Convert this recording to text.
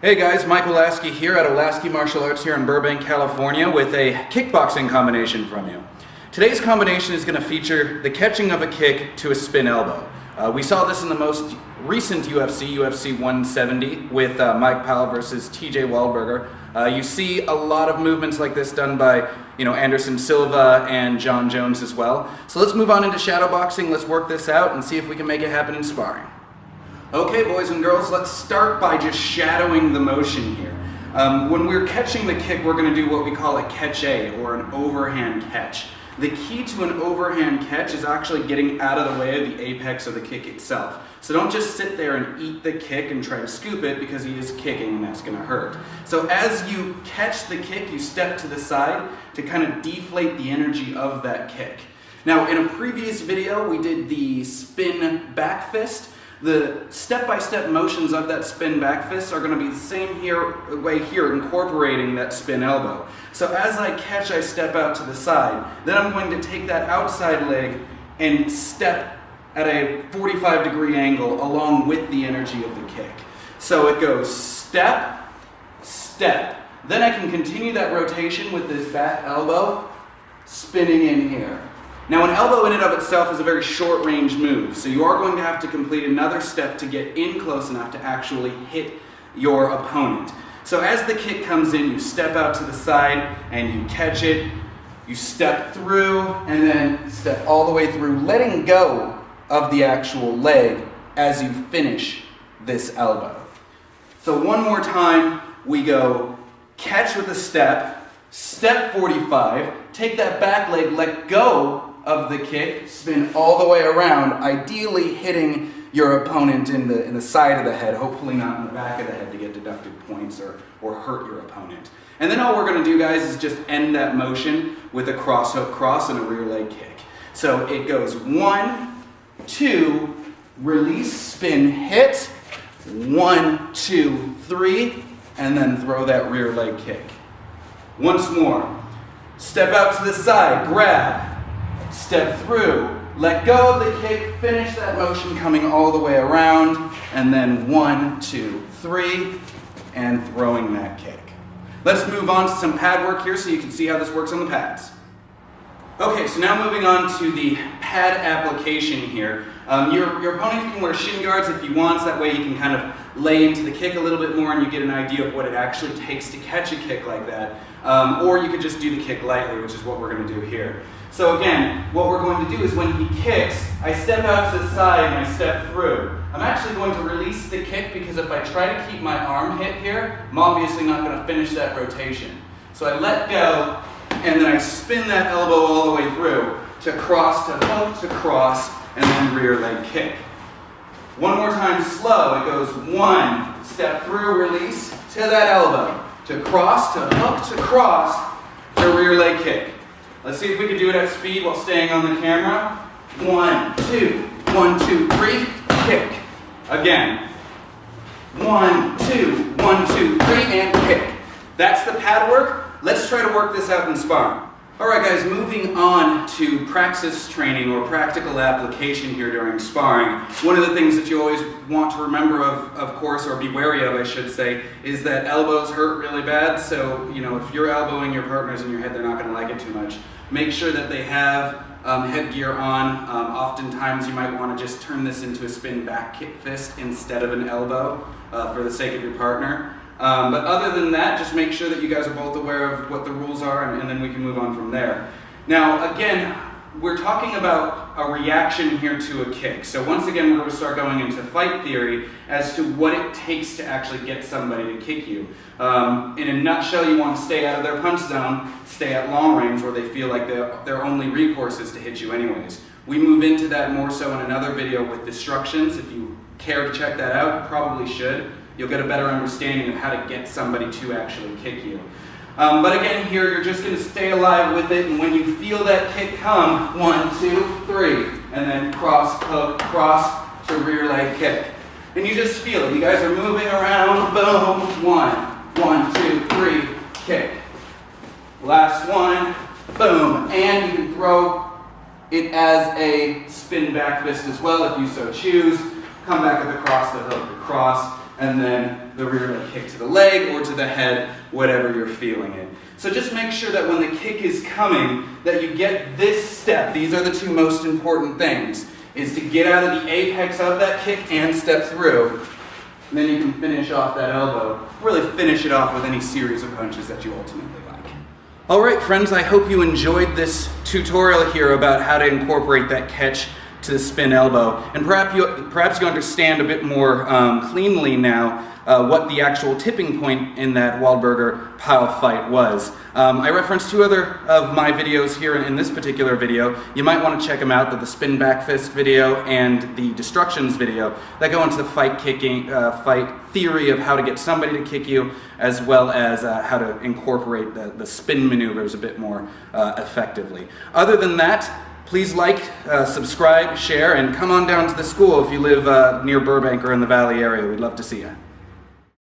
Hey guys, Mike OLaskey here at OLaskey Martial Arts here in Burbank, California with a kickboxing combination from you. Today's combination is going to feature the catching of a kick to a spin elbow. We saw this in the most recent UFC 170 with Pyle Vs Waldburger. You see a lot of movements like this done by Anderson Silva and John Jones as well. So let's move on into shadow boxing, let's work this out and see if we can make it happen in sparring. Okay, boys and girls, let's start by just shadowing the motion here. When we're catching the kick, we're going to do what we call a catch-A, or an overhand catch. The key to an overhand catch is actually getting out of the way of the apex of the kick itself. So don't just sit there and eat the kick and try to scoop it, because he is kicking and that's going to hurt. So as you catch the kick, you step to the side to kind of deflate the energy of that kick. Now, in a previous video, we did the spin back fist. The step-by-step motions of that spin back fist are going to be the same way here, incorporating that spin elbow. So as I catch, I step out to the side. Then I'm going to take that outside leg and step at a 45-degree angle along with the energy of the kick. So it goes step, step. Then I can continue that rotation with this back elbow spinning in here. Now, an elbow in and of itself is a very short-range move, so you are going to have to complete another step to get in close enough to actually hit your opponent. So as the kick comes in, you step out to the side and you catch it, you step through and then step all the way through, letting go of the actual leg as you finish this elbow. So one more time, we go catch with a step, step 45, take that back leg, let go of the kick, spin all the way around, ideally hitting your opponent in the side of the head, hopefully not in the back of the head to get deducted points or hurt your opponent. And then all we're going to do, guys, is just end that motion with a cross hook cross and a rear leg kick. So it goes 1, 2, release, spin, hit, 1, 2, 3, and then throw that rear leg kick. Once more. Step out to the side, grab, step through, let go of the kick, finish that motion coming all the way around, and then 1, 2, 3, and throwing that kick. Let's move on to some pad work here so you can see how this works on the pads. Okay, so now moving on to the pad application here. Your opponent can wear shin guards if he wants, that way you can kind of lay into the kick a little bit more and you get an idea of what it actually takes to catch a kick like that. Or you could just do the kick lightly, which is what we're going to do here. So again, what we're going to do is when he kicks, I step out to the side and I step through. I'm actually going to release the kick because if I try to keep my arm hit here, I'm obviously not going to finish that rotation. So I let go and then I spin that elbow all the way through to cross, to hook, to cross, and then rear leg kick. One more time slow, it goes 1, step through, release, to that elbow, to cross, to hook, to cross, to rear leg kick. Let's see if we can do it at speed while staying on the camera. 1, 2, 1, 2, 3, kick. Again. 1, 2, 1, 2, 3, and kick. That's the pad work. Let's try to work this out in sparring. Alright guys, moving on to praxis training or practical application here during sparring. One of the things that you always want to remember of course, or be wary of I should say, is that elbows hurt really bad. So, if you're elbowing your partners in your head, they're not going to like it too much. Make sure that they have headgear on. Oftentimes you might want to just turn this into a spin back kick fist instead of an elbow for the sake of your partner. But other than that, just make sure that you guys are both aware of what the rules are, and then we can move on from there. Now, again, we're talking about a reaction here to a kick. So once again, we're going to start going into fight theory as to what it takes to actually get somebody to kick you. In a nutshell, you want to stay out of their punch zone, stay at long range where they feel like their only recourse is to hit you anyways. We move into that more so in another video with destructions. If you care to check that out, you probably should. You'll get a better understanding of how to get somebody to actually kick you. But again, here you're just going to stay alive with it, and when you feel that kick come, 1, 2, 3, and then cross, hook, cross to rear leg kick. And you just feel it. You guys are moving around, boom, 1, 1, 2, 3, kick. Last one, boom, and you can throw it as a spin back fist as well if you so choose. Come back at the cross, the hook, the cross, and then the rear leg kick to the leg or to the head, whatever you're feeling it. So just make sure that when the kick is coming, that you get this step. These are the two most important things, is to get out of the apex of that kick and step through. And then you can finish off that elbow. Really finish it off with any series of punches that you ultimately like. Alright friends, I hope you enjoyed this tutorial here about how to incorporate that catch to the spin elbow. And perhaps you understand a bit more cleanly now what the actual tipping point in that Waldburger Pyle fight was. I referenced two other of my videos here in this particular video. You might want to check them out, the spin back fist video and the destructions video that go into the fight theory of how to get somebody to kick you, as well as how to incorporate the spin maneuvers a bit more effectively. Other than that, please like, subscribe, share, and come on down to the school if you live near Burbank or in the Valley area. We'd love to see you.